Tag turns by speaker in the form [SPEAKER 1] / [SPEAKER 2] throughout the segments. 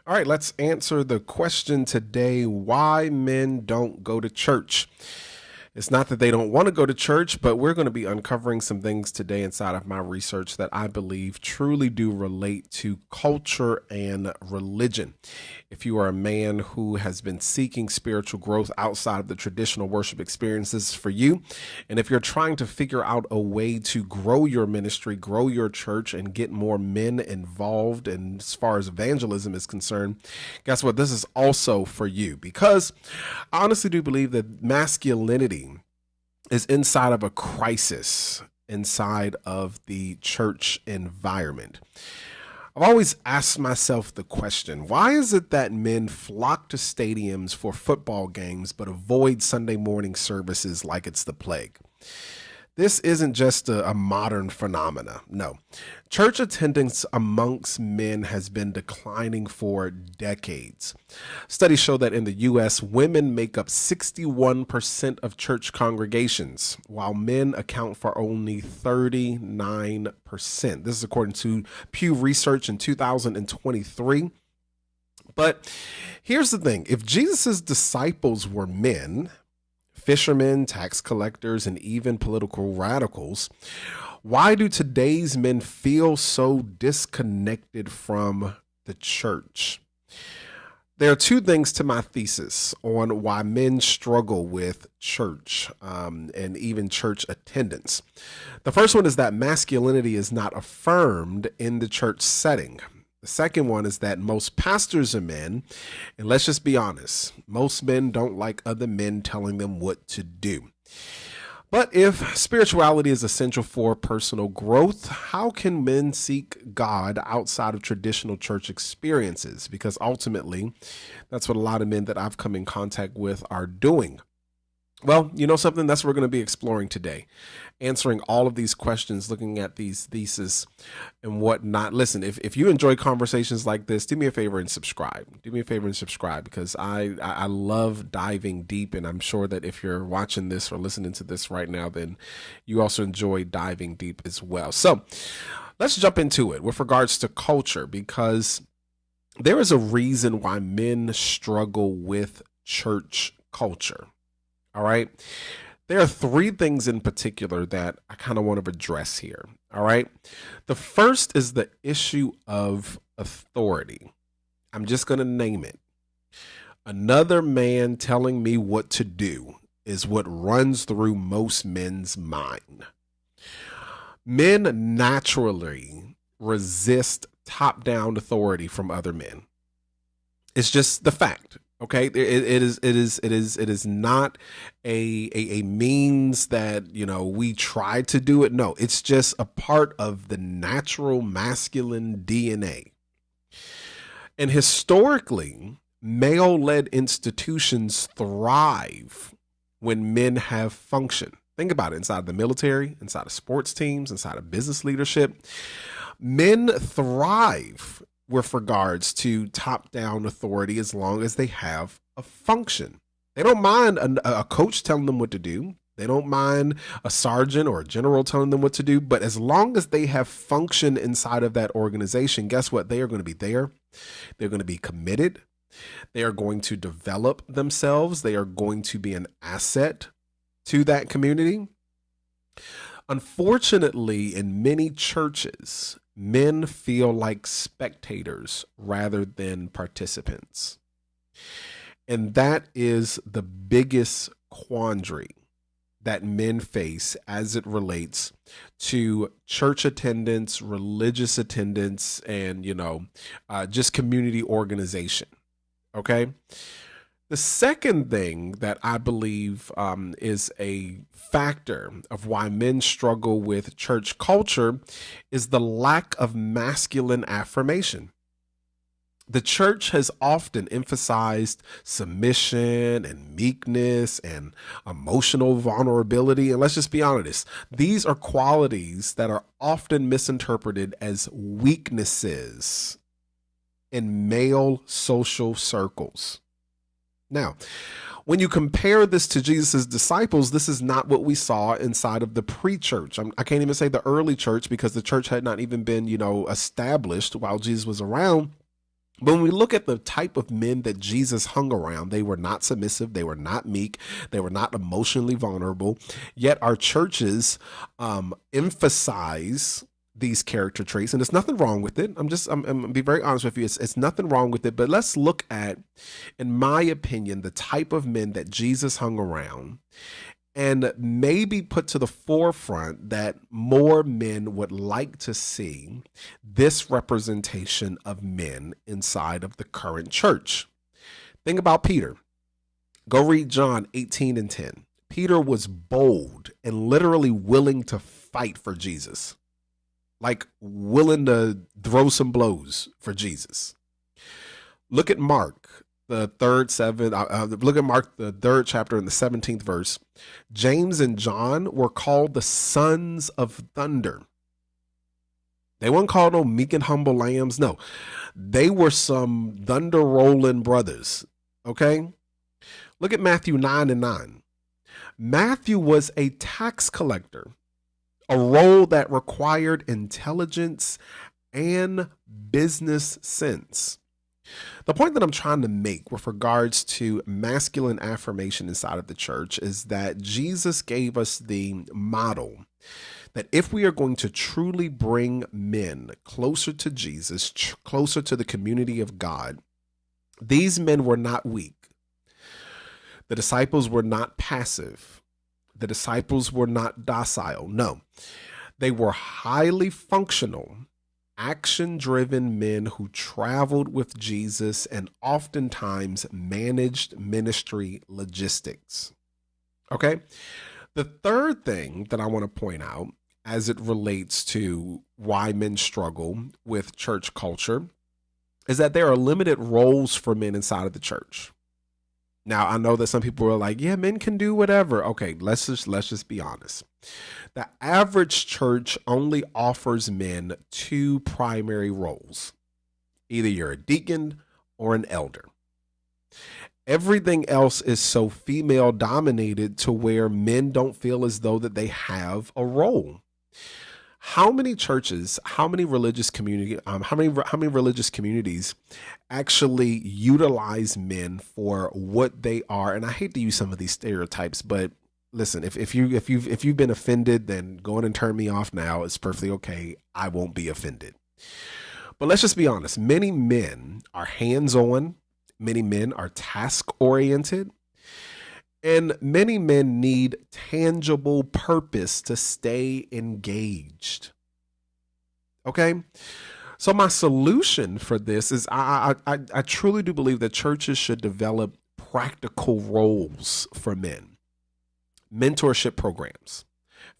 [SPEAKER 1] All right, let's answer the question today, why men don't go to church. It's not that they don't want to go to church, but we're going to be uncovering some things today inside of my research that I believe truly do relate to culture and religion. If you are a man who has been seeking spiritual growth outside of the traditional worship experiences for you, and if you're trying to figure out a way to grow your ministry, grow your church, and get more men involved, and as far as evangelism is concerned, guess what? This is also for you, because I honestly do believe that masculinity is inside of a crisis inside of the church environment. I've always asked myself the question, why is it that men flock to stadiums for football games but avoid Sunday morning services like it's the plague? This isn't just a modern phenomena. No. Church attendance amongst men has been declining for decades. Studies show that in the U.S., women make up 61% of church congregations, while men account for only 39%. This is according to Pew research in 2023. But here's the thing. If Jesus' disciples were men, fishermen, tax collectors, and even political radicals, why do today's men feel so disconnected from the church? There are two things to my thesis on why men struggle with church and even church attendance. The first one is that masculinity is not affirmed in the church setting. The second one is that most pastors are men, and let's just be honest, most men don't like other men telling them what to do. But if spirituality is essential for personal growth, how can men seek God outside of traditional church experiences? Because ultimately, that's what a lot of men that I've come in contact with are doing. Well, you know something? That's what we're going to be exploring today, answering all of these questions, looking at these theses and whatnot. Listen, if you enjoy conversations like this, do me a favor and subscribe. Do me a favor and subscribe, because I love diving deep, and I'm sure that if you're watching this or listening to this right now, then you also enjoy diving deep as well. So let's jump into it with regards to culture, because there is a reason why men struggle with church culture. All right. There are three things in particular that I kind of want to address here. All right. The first is the issue of authority. I'm just going to name it. Another man telling me what to do is what runs through most men's mind. Men naturally resist top-down authority from other men. It's just the fact. Okay, it is not a means that, we try to do it. No, it's just a part of the natural masculine DNA. And historically, male-led institutions thrive when men have function. Think about it, inside the military, inside of sports teams, inside of business leadership. Men thrive with regards to top-down authority as long as they have a function. They don't mind a coach telling them what to do. They don't mind a sergeant or a general telling them what to do. But as long as they have function inside of that organization, guess what? They are going to be there. They're going to be committed. They are going to develop themselves. They are going to be an asset to that community. Unfortunately, in many churches, men feel like spectators rather than participants. And that is the biggest quandary that men face as it relates to church attendance, religious attendance, and, just community organization. Okay. The second thing that I believe is a factor of why men struggle with church culture is the lack of masculine affirmation. The church has often emphasized submission and meekness and emotional vulnerability. And let's just be honest, these are qualities that are often misinterpreted as weaknesses in male social circles. Now, when you compare this to Jesus' disciples, this is not what we saw inside of the pre-church. I can't even say the early church, because the church had not even been, established while Jesus was around. But when we look at the type of men that Jesus hung around, they were not submissive, they were not meek, they were not emotionally vulnerable. Yet our churches emphasize these character traits, and there's nothing wrong with it. I'm gonna be very honest with you. It's nothing wrong with it. But let's look at, in my opinion, the type of men that Jesus hung around, and maybe put to the forefront that more men would like to see this representation of men inside of the current church. Think about Peter. Go read John 18:10. Peter was bold and literally willing to fight for Jesus, like willing to throw some blows for Jesus. Look at Mark, the look at Mark, the 3rd chapter in the 17th verse. James and John were called the sons of thunder. They weren't called no meek and humble lambs. No, they were some thunder rolling brothers. Okay. Look at Matthew 9:9. Matthew was a tax collector, a role that required intelligence and business sense. The point that I'm trying to make with regards to masculine affirmation inside of the church is that Jesus gave us the model that if we are going to truly bring men closer to Jesus, closer to the community of God, these men were not weak. The disciples were not passive. The disciples were not docile. No, they were highly functional, action-driven men who traveled with Jesus and oftentimes managed ministry logistics. Okay? The third thing that I want to point out as it relates to why men struggle with church culture is that there are limited roles for men inside of the church. Now, I know that some people are like, yeah, men can do whatever. Okay, let's just be honest. The average church only offers men 2 primary roles. Either you're a deacon or an elder. Everything else is so female dominated to where men don't feel as though that they have a role. How many churches, how many religious communities actually utilize men for what they are? And I hate to use some of these stereotypes, but listen, if you've been offended, then go ahead and turn me off now. It's perfectly okay. I won't be offended. But let's just be honest. Many men are hands-on. Many men are task-oriented. And many men need tangible purpose to stay engaged. Okay? So my solution for this is I truly do believe that churches should develop practical roles for men. Mentorship programs,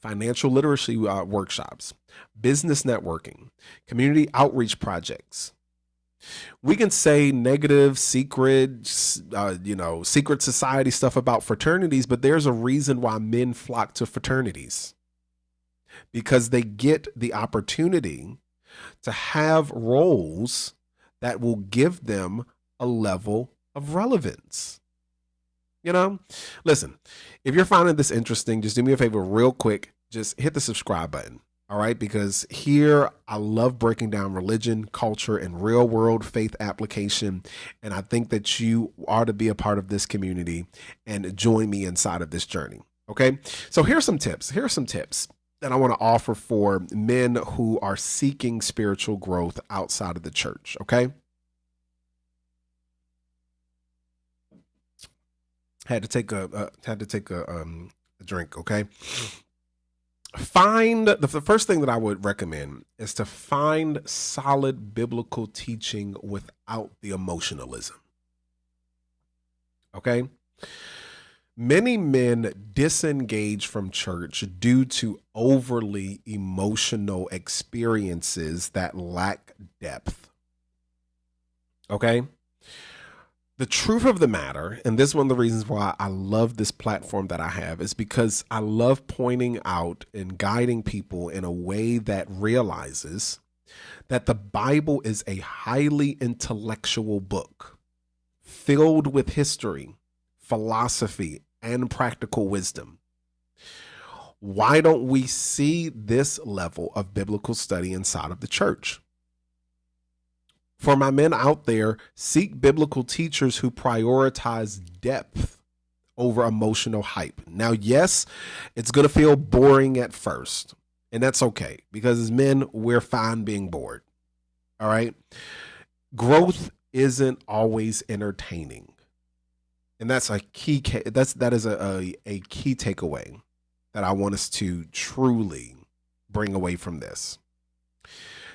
[SPEAKER 1] financial literacy workshops, business networking, community outreach projects. We can say negative, secret society stuff about fraternities, but there's a reason why men flock to fraternities. Because they get the opportunity to have roles that will give them a level of relevance. Listen, if you're finding this interesting, just do me a favor real quick. Just hit the subscribe button. All right, because here I love breaking down religion, culture, and real world faith application. And I think that you are to be a part of this community and join me inside of this journey. Okay, so here's some tips. Here are some tips that I want to offer for men who are seeking spiritual growth outside of the church. Okay. Had to take a drink. Okay. The first thing that I would recommend is to find solid biblical teaching without the emotionalism. Okay. Many men disengage from church due to overly emotional experiences that lack depth. Okay. The truth of the matter, and this is one of the reasons why I love this platform that I have, is because I love pointing out and guiding people in a way that realizes that the Bible is a highly intellectual book filled with history, philosophy, and practical wisdom. Why don't we see this level of biblical study inside of the church? For my men out there, seek biblical teachers who prioritize depth over emotional hype. Now, yes, it's going to feel boring at first, and that's okay, because as men, we're fine being bored. All right. Growth isn't always entertaining. And that's a key. That is a key takeaway that I want us to truly bring away from this.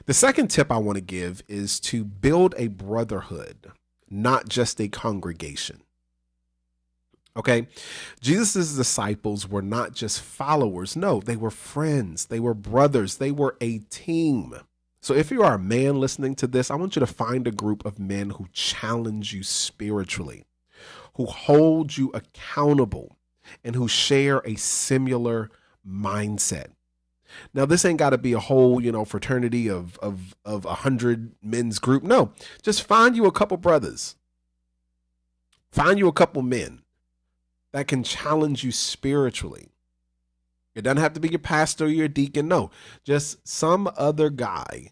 [SPEAKER 1] The second tip I want to give is to build a brotherhood, not just a congregation. Okay. Jesus' disciples were not just followers. No, they were friends. They were brothers. They were a team. So if you are a man listening to this, I want you to find a group of men who challenge you spiritually, who hold you accountable, and who share a similar mindset. Now, this ain't got to be a whole, fraternity of 100 men's group. No, just find you a couple brothers. Find you a couple men that can challenge you spiritually. It doesn't have to be your pastor or your deacon. No, just some other guy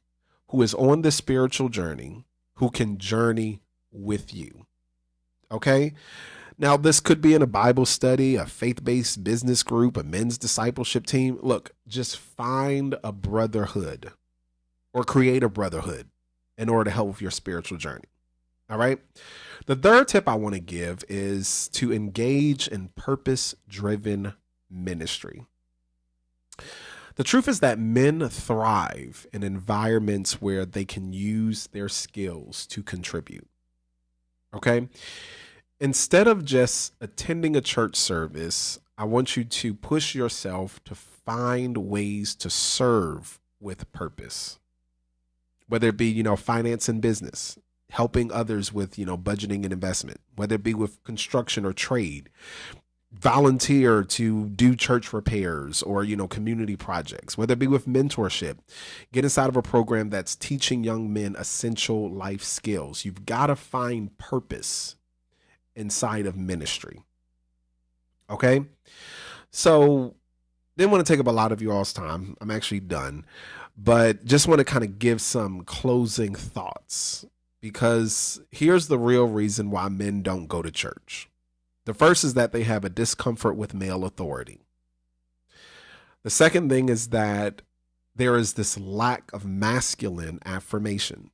[SPEAKER 1] who is on the spiritual journey who can journey with you. Okay? Now, this could be in a Bible study, a faith-based business group, a men's discipleship team. Look, just find a brotherhood or create a brotherhood in order to help with your spiritual journey. All right? The third tip I want to give is to engage in purpose-driven ministry. The truth is that men thrive in environments where they can use their skills to contribute. Okay? Instead of just attending a church service, I want you to push yourself to find ways to serve with purpose. Whether it be, finance and business, helping others with, budgeting and investment, whether it be with construction or trade, volunteer to do church repairs or, community projects, whether it be with mentorship, get inside of a program that's teaching young men essential life skills. You've got to find purpose inside of ministry. Okay. So didn't want to take up a lot of you all's time. I'm actually done, but just want to kind of give some closing thoughts, because here's the real reason why men don't go to church. The first is that they have a discomfort with male authority. The second thing is that there is this lack of masculine affirmation.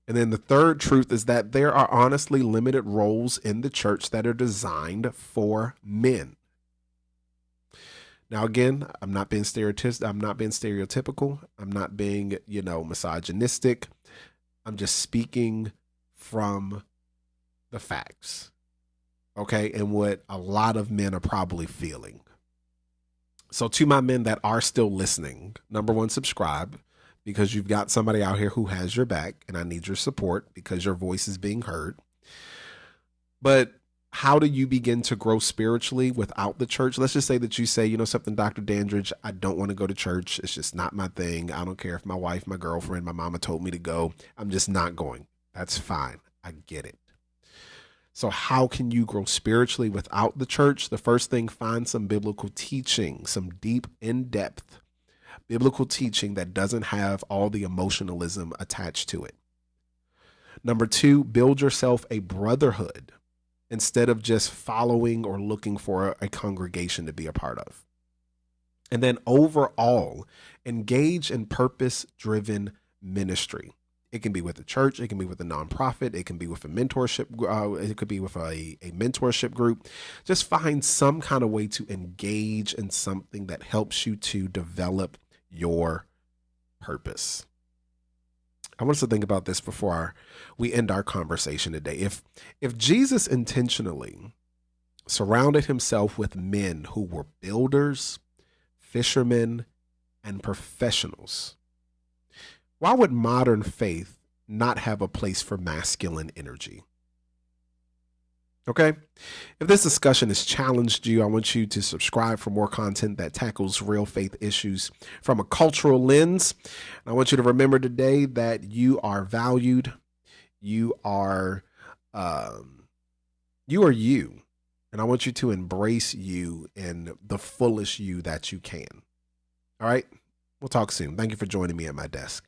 [SPEAKER 1] And then the third truth is that there are honestly limited roles in the church that are designed for men. Now, again, I'm not being stereotypical. I'm not being, misogynistic. I'm just speaking from the facts. Okay. And what a lot of men are probably feeling. So to my men that are still listening, number one, subscribe, because you've got somebody out here who has your back, and I need your support because your voice is being heard. But how do you begin to grow spiritually without the church? Let's just say that you say, something, Dr. Dandridge, I don't want to go to church. It's just not my thing. I don't care if my wife, my girlfriend, my mama told me to go. I'm just not going. That's fine. I get it. So how can you grow spiritually without the church? The first thing, find some biblical teaching, some deep, in-depth biblical teaching that doesn't have all the emotionalism attached to it. Number two, build yourself a brotherhood instead of just following or looking for a congregation to be a part of. And then overall, engage in purpose-driven ministry. It can be with a church. It can be with a nonprofit. It can be with a mentorship. It could be with a mentorship group. Just find some kind of way to engage in something that helps you to develop your purpose. I want us to think about this before we end our conversation today. If Jesus intentionally surrounded himself with men who were builders, fishermen, and professionals, why would modern faith not have a place for masculine energy? Okay. If this discussion has challenged you, I want you to subscribe for more content that tackles real faith issues from a cultural lens. And I want you to remember today that you are valued. You are you. And I want you to embrace you in the fullest you that you can. All right. We'll talk soon. Thank you for joining me at my desk.